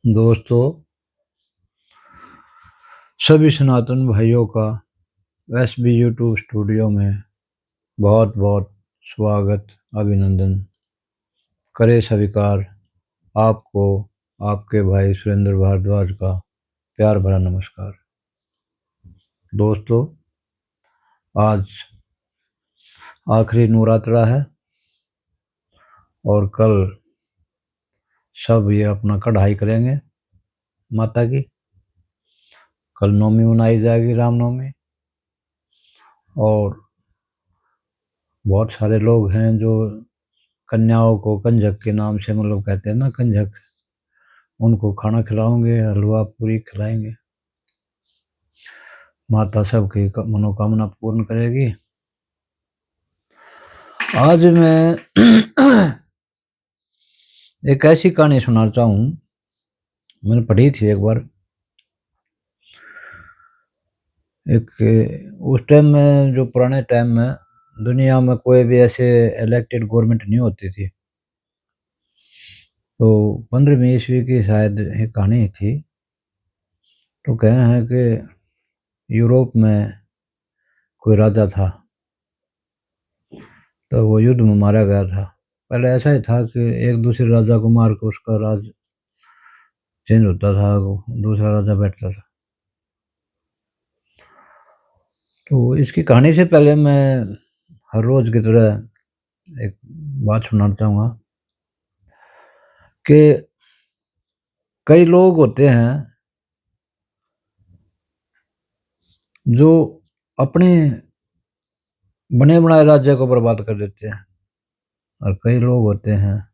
दोस्तों, सभी सनातन भाइयों का एसबी यूट्यूब स्टूडियो में बहुत बहुत स्वागत, अभिनंदन करे स्वीकार। आपको आपके भाई सुरेंद्र भारद्वाज का प्यार भरा नमस्कार। दोस्तों, आज आखिरी नवरात्रा है और कल सब ये अपना कढ़ाई करेंगे माता की। कल नवमी मनाई जाएगी, रामनवमी, और बहुत सारे लोग हैं जो कन्याओं को कंजक के नाम से मतलब कहते हैं ना, कंजक, उनको खाना खिलाओगे, हलवा पूरी खिलाएंगे। माता सबकी मनोकामना पूर्ण करेगी। आज मैं एक ऐसी कहानी सुनाना चाहूँ, मैंने पढ़ी थी एक बार। एक उस टाइम में, जो पुराने टाइम में दुनिया में कोई भी ऐसे इलेक्टेड गवर्नमेंट नहीं होती थी, तो 15वीं ईस्वी की शायद एक कहानी थी। तो कहे हैं कि यूरोप में कोई राजा था, तो वो युद्ध में मारा गया था। पहले ऐसा ही था कि एक दूसरे राजा को मार के उसका राज चेंज होता था, दूसरा राजा बैठता था। तो इसकी कहानी से पहले मैं हर रोज की तरह एक बात सुनाना चाहूँगा कि कई लोग होते हैं जो अपने बने बनाए राज्य को बर्बाद कर देते हैं, और कई लोग होते हैं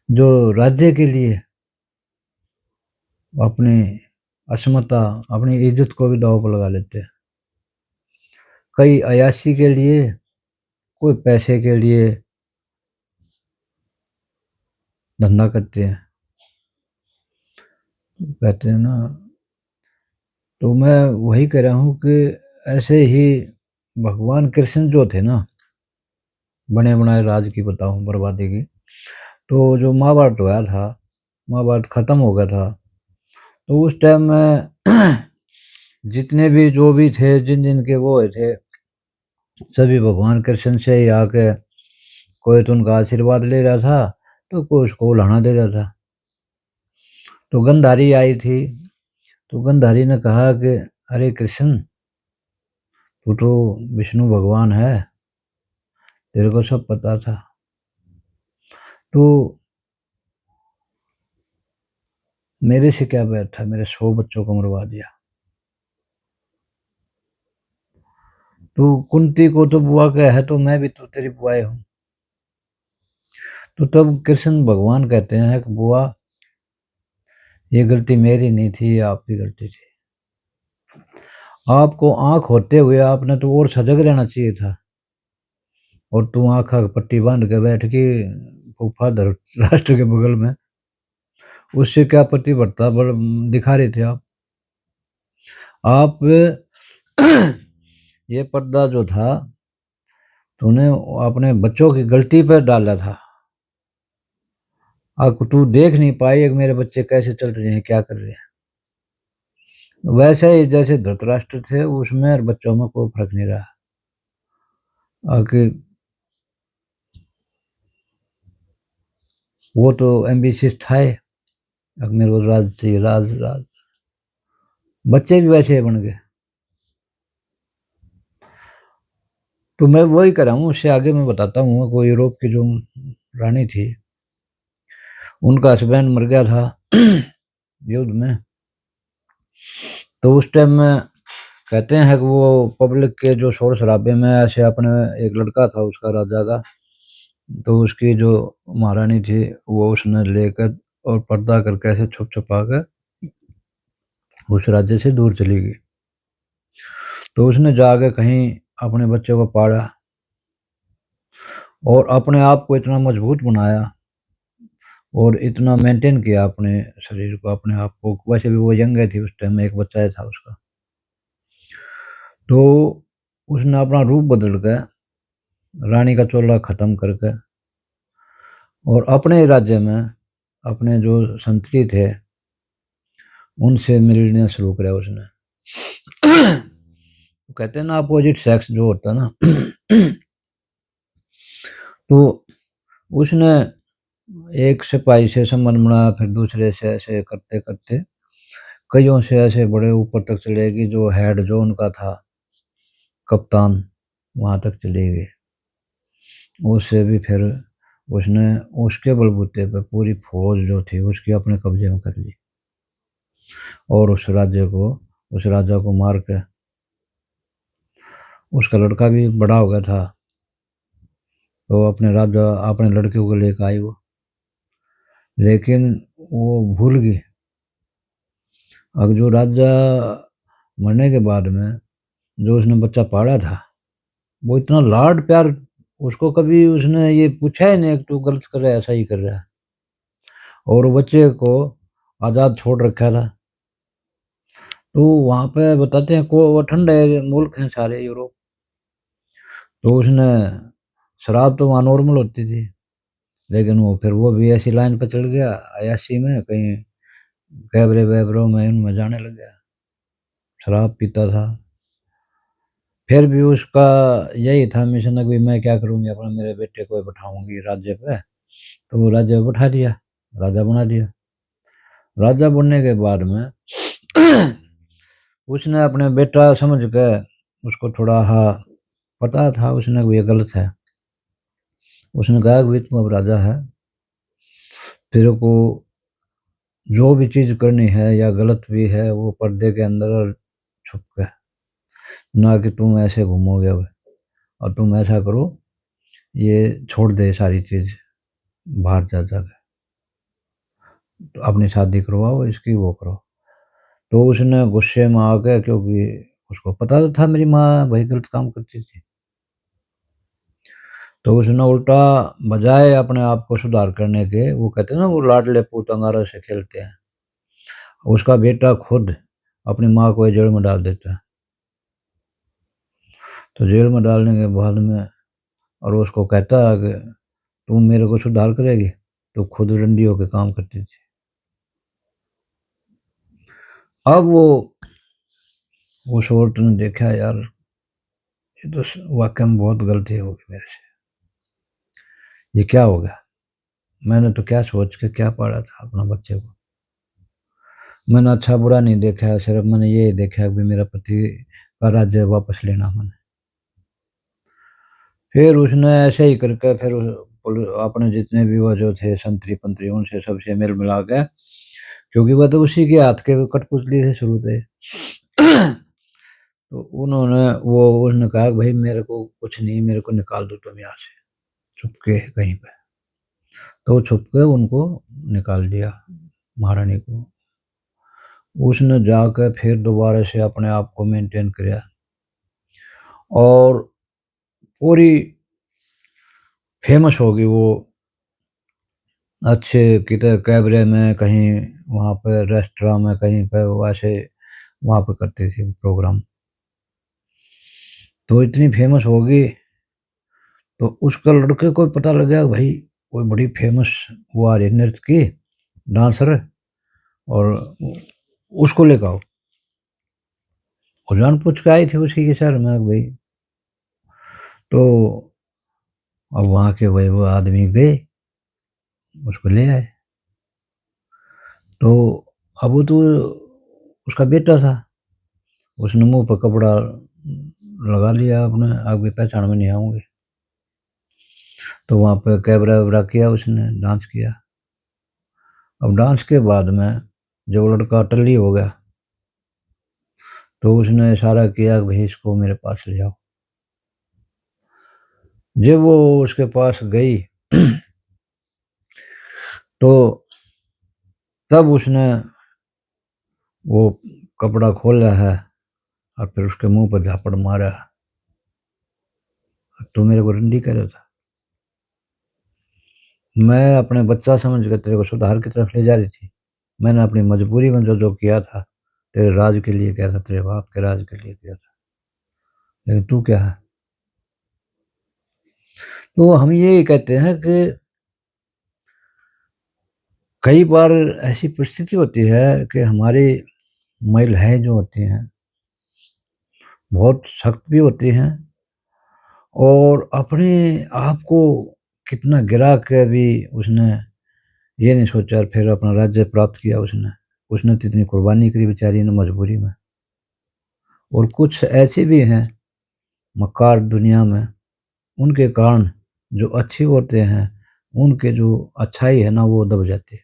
जो राज्य के लिए अपनी अस्मिता, अपनी इज्जत को भी दांव पर लगा लेते हैं। कई अयाशी के लिए, कोई पैसे के लिए धंधा करते हैं, कहते हैं ना। तो मैं वही कह रहा हूँ कि ऐसे ही भगवान कृष्ण जो थे ना, बने बनाए राज की बताऊँ बर्बादी की। तो जो महाभारत होया था, महाभारत खत्म हो गया था, तो उस टाइम में जितने भी जो भी थे, जिन जिन के वो थे, सभी भगवान कृष्ण से ही आके कोई तो उनका आशीर्वाद ले रहा था, तो कोई उसको उलाहना दे रहा था। तो गंधारी आई थी, तो गंधारी ने कहा कि अरे कृष्ण, तू तो विष्णु भगवान है, तेरे को सब पता था, तो मेरे से क्या बैर था, मेरे 100 बच्चों को मरवा दिया। तो कुंती को तो बुआ का है, तो मैं भी तो तेरी बुआई हूँ। तो तब कृष्ण भगवान कहते हैं कि बुआ, ये गलती मेरी नहीं थी, ये आपकी गलती थी। आपको आंख होते हुए आपने तो और सजग रहना चाहिए था, और तू आंखा पट्टी बांध के बैठ के फूफा राष्ट्र के बगल में, उससे क्या प्रतिबद्धता दिखा रहे थे आप ये पर्दा जो था, तूने अपने बच्चों की गलती पर डाला था। अब तू देख नहीं पाई कि मेरे बच्चे कैसे चल रहे हैं, क्या कर रहे हैं। वैसे ही जैसे धृतराष्ट्र थे, उसमें और बच्चों में कोई फर्क नहीं रहा। कि वो तो एम्बिशियस था, अब मेरे को राज चाहिए, राज राज। बच्चे भी वैसे ही बन गए। तो मैं वही कर रहा हूँ, उससे आगे मैं बताता हूँ। कोई यूरोप की जो रानी थी, उनका हस्बैंड मर गया था युद्ध में। तो उस टाइम में कहते हैं कि वो पब्लिक के जो शोर शराबे में ऐसे अपने, एक लड़का था उसका राजा का, तो उसकी जो महारानी थी वो उसने लेकर और पर्दा करके ऐसे छुप छुपा कर उस राज्य से दूर चली गई। तो उसने जाके कहीं अपने बच्चों को पाला और अपने आप को इतना मजबूत बनाया और इतना मेंटेन किया अपने शरीर को, अपने आप को। वैसे भी वो यंग थी उस टाइम में, एक बच्चा ही था उसका। तो उसने अपना रूप बदल गया रानी का चोला ख़त्म करके और अपने राज्य में अपने जो संतरी थे उनसे मिलना शुरू किया उसने। कहते हैं ना अपोजिट सेक्स जो होता है ना तो उसने एक सिपाही से संबंध बनाया, फिर दूसरे से, ऐसे करते करते कईयों से ऐसे बड़े ऊपर तक चले गए, जो हेड जो उनका था कप्तान वहां तक चले गए। उससे भी फिर उसने उसके बलबूते पे पूरी फौज जो थी उसकी अपने कब्जे में कर ली और उस राजा को मार के उसका लड़का भी बड़ा हो गया था तो अपने लड़के को लेकर आई वो, लेकिन वो भूल गई। अब जो राजा मरने के बाद में जो उसने बच्चा पाला था वो इतना लाड प्यार, उसको कभी उसने ये पूछा ही नहीं कि तू गलत कर रहा है, ऐसा ही कर रहा है, और वो बच्चे को आज़ाद छोड़ रखा था। तो वहाँ पे बताते हैं को वो ठंडे मुल्क हैं सारे यूरोप, तो उसने शराब तो वहाँ नॉर्मल होती थी, लेकिन वो भी ऐसी लाइन पर चढ़ गया अयाशी में, कहीं कैबरे वैबरों में उनमें जाने लग गया, शराब पीता था। फिर भी उसका यही था मिशन कि मैं क्या करूँगी, अपना मेरे बेटे को बैठाऊंगी राज्य पे, तो वो राज्य पे बैठा दिया, राजा बना दिया। राजा बनने के बाद में उसने अपने बेटा समझ के उसको थोड़ा पता था उसने कि ये गलत है, उसने कहा कि भाई तुम अब राजा है, तेरे को जो भी चीज़ करनी है या गलत भी है वो पर्दे के अंदर और छुप के, ना कि तुम ऐसे घूमोगे अब, और तुम ऐसा करो ये छोड़ दे सारी चीज़, बाहर जा जाके तो अपनी शादी करवाओ इसकी वो करो। तो उसने गुस्से में आके, क्योंकि उसको पता तो था मेरी माँ भाई गलत काम करती थी, तो उसने उल्टा बजाय अपने आप को सुधार करने के, वो कहते हैं ना वो लाडले पूत अंगारों से खेलते हैं, उसका बेटा खुद अपनी माँ को जेल में डाल देता है। तो जेल में डालने के बाद में और उसको कहता है कि तुम मेरे को सुधार करेगी, तो खुद रंडी होकर काम करती थी। अब वो उस औरत ने देखा यार ये तो वाकई में बहुत गलती हो गई मेरे से, ये क्या हो गया, मैंने तो क्या सोच के क्या पाला था अपना बच्चे को, मैंने अच्छा बुरा नहीं देखा, सिर्फ मैंने ये देखा कि मेरा पति का राज्य वापस लेना मैंने। फिर उसने ऐसे ही करके फिर अपने जितने भी वो जो थे संतरी पंतरी उनसे सबसे मेल मिला के, क्योंकि वह तो उसी के हाथ के कठपुतली से शुरू थे तो उसने कहा कि भाई मेरे को कुछ नहीं, मेरे को निकाल दो तुम यहाँ से छुपके कहीं पे, तो छुप के उनको निकाल दिया महारानी को। उसने जाकर फिर दोबारा से अपने आप को मेंटेन किया और पूरी फेमस होगी वो, अच्छे किधर कैबरे में, कहीं वहाँ पे रेस्टोरेंट में, कहीं पे वो ऐसे वहाँ पे करती थी प्रोग्राम, तो इतनी फेमस होगी तो उसका लड़के को पता लग गया भाई कोई बड़ी फेमस वो आ रही है नृत्य की डांसर, और उसको लेकर आओ। और जान पूछ के आई थी उसी के शहर में भाई, तो अब वहाँ के भाई वो आदमी गए उसको ले आए। तो अब वो तो उसका बेटा था, उसने मुंह पर कपड़ा लगा लिया अपने, आगे पहचान में नहीं आऊंगे, तो वहाँ पे कैबरा वैबरा किया, उसने डांस किया। अब डांस के बाद में जब वो लड़का टल्ली हो गया तो उसने इशारा किया कि भाई इसको मेरे पास ले जाओ। जब वो उसके पास गई तो तब उसने वो कपड़ा खोला है और फिर उसके मुंह पर झापड़ मारा, तो मेरे को रंडी कर रहा था, मैं अपने बच्चा समझ कर तेरे को सुधार की तरफ ले जा रही थी, मैंने अपनी मजबूरी में जो जो किया था तेरे राज के लिए किया था, तेरे बाप के राज के लिए किया था, लेकिन तू क्या है। तो हम ये कहते हैं कि कई बार ऐसी परिस्थिति होती है कि हमारी महिलाएं जो होती हैं बहुत सख्त भी होती हैं और अपने आप को कितना गिरा के भी उसने ये नहीं सोचा, फिर अपना राज्य प्राप्त किया उसने। उसने तो इतनी कुर्बानी करी बेचारी ने मजबूरी में। और कुछ ऐसे भी हैं मक्कार दुनिया में, उनके कारण जो अच्छे होते हैं उनके जो अच्छाई है ना वो दब जाती है।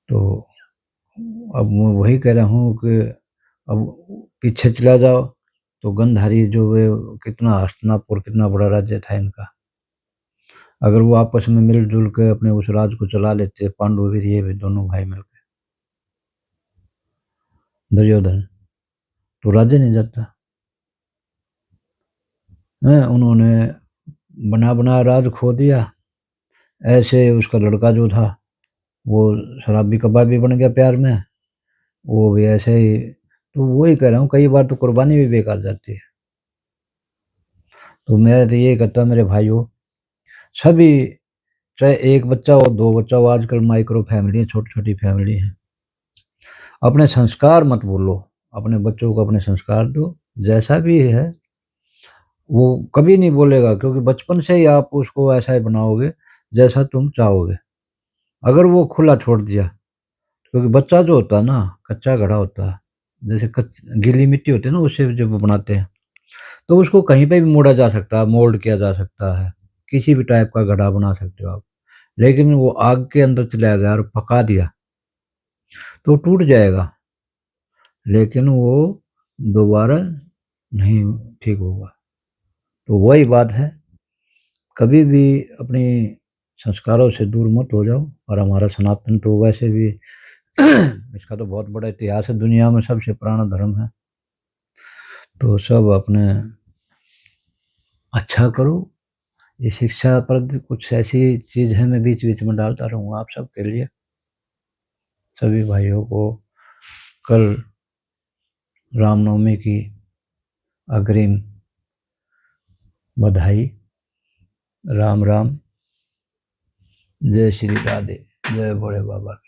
तो अब मैं वही कह रहा हूँ कि अब पीछे चला जाओ तो गंधारी जो वे कितना हस्तिनापुर कितना बड़ा राज्य था इनका। अगर वो आपस में मिल-जुल के अपने उस राज को चला लेते, पांडु वीर ये भी दोनों भाई मिलके, दुर्योधन, तो राज्य नहीं जाता। हैं, उन्होंने बना-बनाया राज खो दिया। ऐसे उसका लड़का जो था, वो शराबी-कबाबी बन गया प्यार में, वो भी ऐसे ही। तो वही कह रहा हूँ कई बार तो कुर्बानी भी बेकार जाती है। तो मैं तो ये कहता मेरे भाइयों, सभी चाहे 1 बच्चा हो, 2 बच्चा हो, आजकल माइक्रो फैमिली है, छोटी-छोटी फैमिली है। अपने संस्कार मत भूलो, अपने बच्चों को अपने संस्कार दो, जैसा भी है वो कभी नहीं बोलेगा क्योंकि बचपन से ही आप उसको ऐसा ही बनाओगे जैसा तुम चाहोगे। अगर वो खुला छोड़ दिया, क्योंकि बच्चा जो होता है ना कच्चा घड़ा होता है, जैसे गीली मिट्टी होती है ना उससे जब वो बनाते हैं, तो उसको कहीं पे भी मोड़ा जा सकता है, मोल्ड किया जा सकता है, किसी भी टाइप का घड़ा बना सकते हो आप। लेकिन वो आग के अंदर चला गया और पका दिया, तो टूट जाएगा, लेकिन वो दोबारा नहीं ठीक होगा। तो वही बात है, कभी भी अपने संस्कारों से दूर मत हो जाओ। और हमारा सनातन तो वैसे भी इसका तो बहुत बड़ा इतिहास है, दुनिया में सबसे पुराना धर्म है। तो सब अपने अच्छा करो। ये शिक्षा पर कुछ ऐसी चीज़ है, मैं बीच-बीच में डालता रहूँगा आप सबके लिए। सभी भाइयों को कल रामनवमी की अग्रिम बधाई। राम राम। जय श्री राधे, जय भोले बाबा की।